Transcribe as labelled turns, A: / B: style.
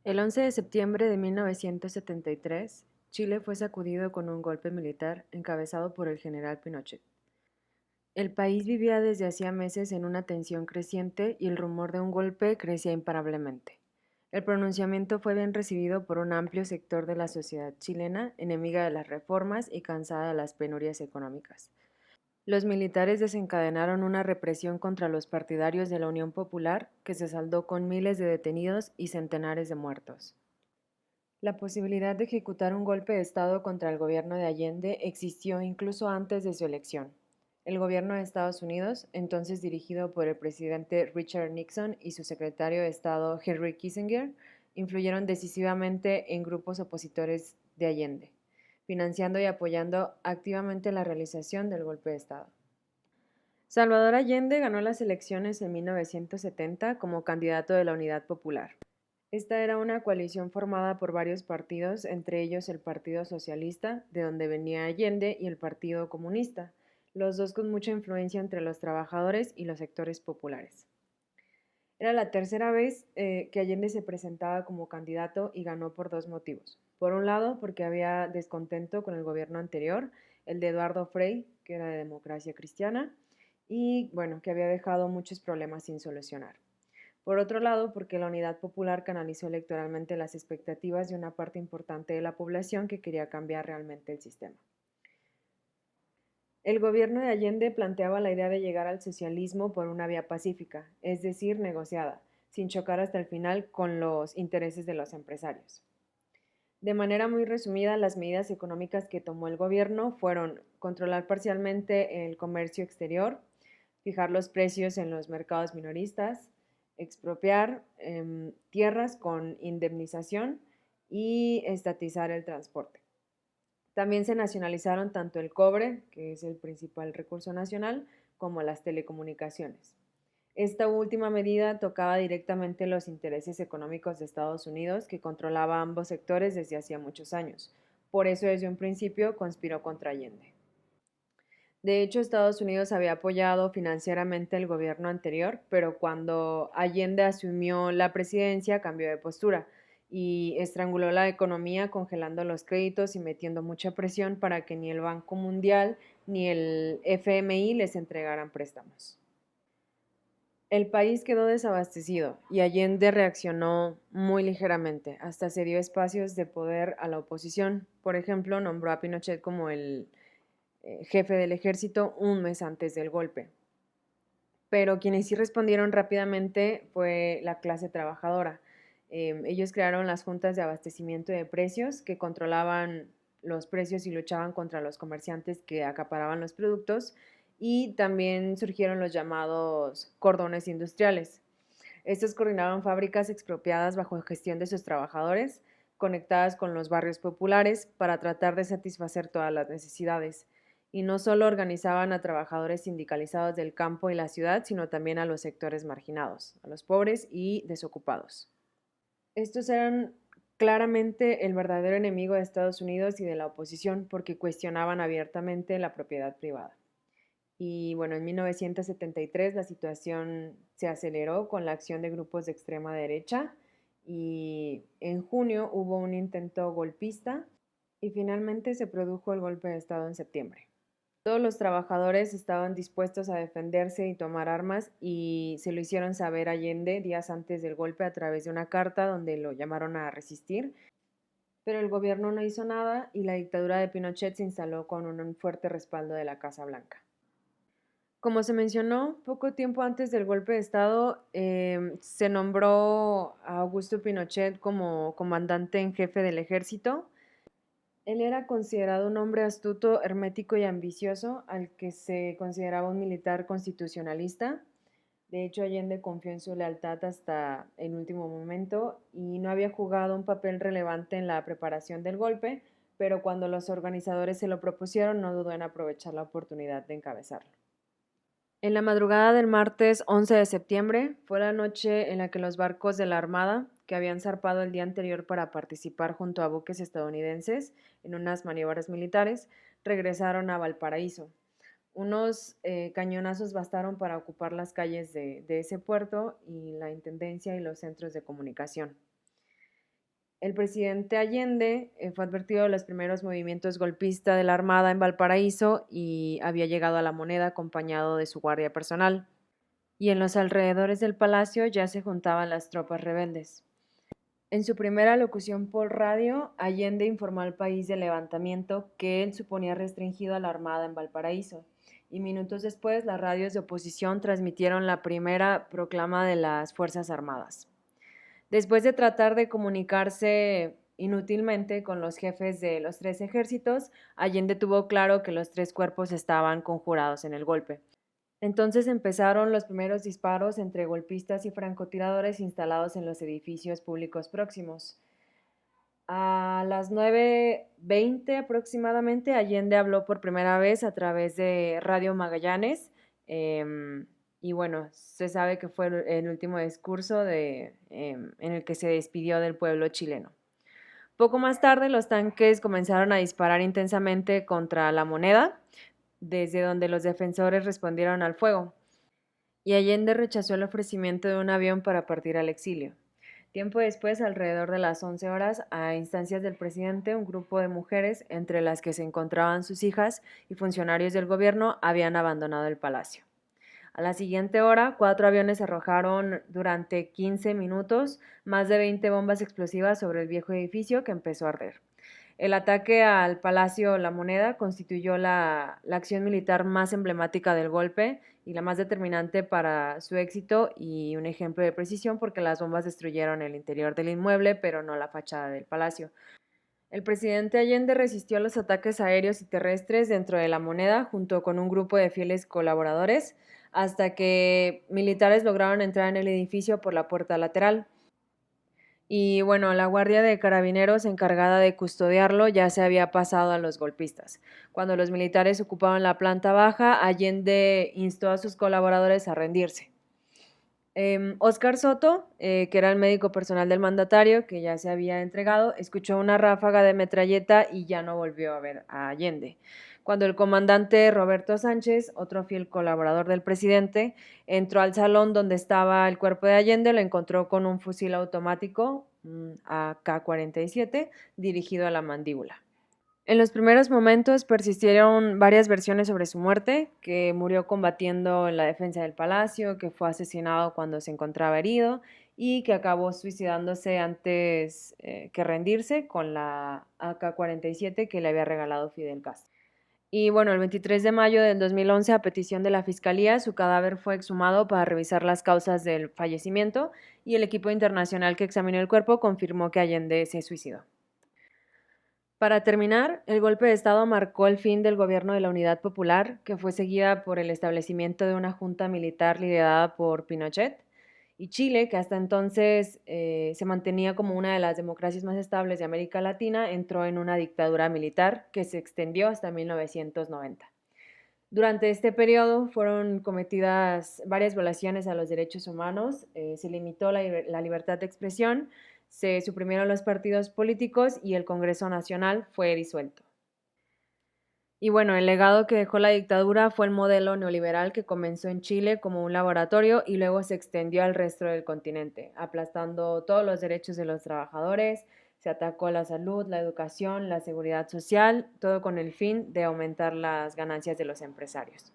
A: El 11 de septiembre de 1973, Chile fue sacudido con un golpe militar encabezado por el general Pinochet. El país vivía desde hacía meses en una tensión creciente y el rumor de un golpe crecía imparablemente. El pronunciamiento fue bien recibido por un amplio sector de la sociedad chilena, enemiga de las reformas y cansada de las penurias económicas. Los militares desencadenaron una represión contra los partidarios de la Unión Popular que se saldó con miles de detenidos y centenares de muertos. La posibilidad de ejecutar un golpe de Estado contra el gobierno de Allende existió incluso antes de su elección. El gobierno de Estados Unidos, entonces dirigido por el presidente Richard Nixon y su secretario de Estado Henry Kissinger, influyeron decisivamente en grupos opositores de Allende, financiando y apoyando activamente la realización del golpe de Estado. Salvador Allende ganó las elecciones en 1970 como candidato de la Unidad Popular. Esta era una coalición formada por varios partidos, entre ellos el Partido Socialista, de donde venía Allende, y el Partido Comunista, los dos con mucha influencia entre los trabajadores y los sectores populares. Era la tercera vez que Allende se presentaba como candidato y ganó por dos motivos. Por un lado, porque había descontento con el gobierno anterior, el de Eduardo Frei, que era de Democracia Cristiana, y bueno, que había dejado muchos problemas sin solucionar. Por otro lado, porque la Unidad Popular canalizó electoralmente las expectativas de una parte importante de la población que quería cambiar realmente el sistema. El gobierno de Allende planteaba la idea de llegar al socialismo por una vía pacífica, es decir, negociada, sin chocar hasta el final con los intereses de los empresarios. De manera muy resumida, las medidas económicas que tomó el gobierno fueron controlar parcialmente el comercio exterior, fijar los precios en los mercados minoristas, expropiar tierras con indemnización y estatizar el transporte. También se nacionalizaron tanto el cobre, que es el principal recurso nacional, como las telecomunicaciones. Esta última medida tocaba directamente los intereses económicos de Estados Unidos, que controlaba ambos sectores desde hacía muchos años. Por eso, desde un principio, conspiró contra Allende. De hecho, Estados Unidos había apoyado financieramente el gobierno anterior, pero cuando Allende asumió la presidencia cambió de postura y estranguló la economía congelando los créditos y metiendo mucha presión para que ni el Banco Mundial ni el FMI les entregaran préstamos. El país quedó desabastecido y Allende reaccionó muy ligeramente, hasta se dio espacios de poder a la oposición. Por ejemplo, nombró a Pinochet como el jefe del ejército un mes antes del golpe. Pero quienes sí respondieron rápidamente fue la clase trabajadora. Ellos crearon las juntas de abastecimiento de precios que controlaban los precios y luchaban contra los comerciantes que acaparaban los productos y también surgieron los llamados cordones industriales. Estos coordinaban fábricas expropiadas bajo gestión de sus trabajadores, conectadas con los barrios populares para tratar de satisfacer todas las necesidades. Y no solo organizaban a trabajadores sindicalizados del campo y la ciudad, sino también a los sectores marginados, a los pobres y desocupados. Estos eran claramente el verdadero enemigo de Estados Unidos y de la oposición porque cuestionaban abiertamente la propiedad privada. Y bueno, en 1973 la situación se aceleró con la acción de grupos de extrema derecha y en junio hubo un intento golpista y finalmente se produjo el golpe de Estado en septiembre. Todos los trabajadores estaban dispuestos a defenderse y tomar armas y se lo hicieron saber a Allende días antes del golpe a través de una carta donde lo llamaron a resistir, pero el gobierno no hizo nada y la dictadura de Pinochet se instaló con un fuerte respaldo de la Casa Blanca. Como se mencionó, poco tiempo antes del golpe de Estado se nombró a Augusto Pinochet como comandante en jefe del ejército. Él era considerado un hombre astuto, hermético y ambicioso, al que se consideraba un militar constitucionalista. De hecho, Allende confió en su lealtad hasta el último momento y no había jugado un papel relevante en la preparación del golpe, pero cuando los organizadores se lo propusieron, no dudó en aprovechar la oportunidad de encabezarlo. En la madrugada del martes 11 de septiembre fue la noche en la que los barcos de la Armada, que habían zarpado el día anterior para participar junto a buques estadounidenses en unas maniobras militares, regresaron a Valparaíso. Unos cañonazos bastaron para ocupar las calles de ese puerto y la intendencia y los centros de comunicación. El presidente Allende fue advertido de los primeros movimientos golpistas de la Armada en Valparaíso y había llegado a La Moneda acompañado de su guardia personal. Y en los alrededores del palacio ya se juntaban las tropas rebeldes. En su primera locución por radio, Allende informó al país del levantamiento que él suponía restringido a la Armada en Valparaíso, y minutos después las radios de oposición transmitieron la primera proclama de las Fuerzas Armadas. Después de tratar de comunicarse inútilmente con los jefes de los tres ejércitos, Allende tuvo claro que los tres cuerpos estaban conjurados en el golpe. Entonces empezaron los primeros disparos entre golpistas y francotiradores instalados en los edificios públicos próximos. A las 9:20 aproximadamente, Allende habló por primera vez a través de Radio Magallanes, y bueno, se sabe que fue el último discurso en el que se despidió del pueblo chileno. Poco más tarde, los tanques comenzaron a disparar intensamente contra La Moneda, desde donde los defensores respondieron al fuego, y Allende rechazó el ofrecimiento de un avión para partir al exilio. Tiempo después, alrededor de las 11 horas, a instancias del presidente, un grupo de mujeres, entre las que se encontraban sus hijas y funcionarios del gobierno, habían abandonado el palacio. A la siguiente hora, 4 aviones arrojaron durante 15 minutos más de 20 bombas explosivas sobre el viejo edificio, que empezó a arder. El ataque al Palacio La Moneda constituyó la acción militar más emblemática del golpe y la más determinante para su éxito, y un ejemplo de precisión porque las bombas destruyeron el interior del inmueble, pero no la fachada del palacio. El presidente Allende resistió a los ataques aéreos y terrestres dentro de La Moneda junto con un grupo de fieles colaboradores, hasta que militares lograron entrar en el edificio por la puerta lateral. Y bueno, la guardia de carabineros encargada de custodiarlo ya se había pasado a los golpistas. Cuando los militares ocupaban la planta baja, Allende instó a sus colaboradores a rendirse. Óscar Soto, que era el médico personal del mandatario, que ya se había entregado, escuchó una ráfaga de metralleta y ya no volvió a ver a Allende. Cuando el comandante Roberto Sánchez, otro fiel colaborador del presidente, entró al salón donde estaba el cuerpo de Allende, lo encontró con un fusil automático, AK-47, dirigido a la mandíbula. En los primeros momentos persistieron varias versiones sobre su muerte: que murió combatiendo en la defensa del palacio, que fue asesinado cuando se encontraba herido y que acabó suicidándose antes que rendirse con la AK-47 que le había regalado Fidel Castro. Y bueno, el 23 de mayo del 2011, a petición de la Fiscalía, su cadáver fue exhumado para revisar las causas del fallecimiento, y el equipo internacional que examinó el cuerpo confirmó que Allende se suicidó. Para terminar, el golpe de Estado marcó el fin del gobierno de la Unidad Popular, que fue seguida por el establecimiento de una junta militar liderada por Pinochet, y Chile, que hasta entonces se mantenía como una de las democracias más estables de América Latina, entró en una dictadura militar que se extendió hasta 1990. Durante este periodo fueron cometidas varias violaciones a los derechos humanos, se limitó la libertad de expresión, se suprimieron los partidos políticos y el Congreso Nacional fue disuelto. Y bueno, el legado que dejó la dictadura fue el modelo neoliberal que comenzó en Chile como un laboratorio y luego se extendió al resto del continente, aplastando todos los derechos de los trabajadores. Se atacó la salud, la educación, la seguridad social, todo con el fin de aumentar las ganancias de los empresarios.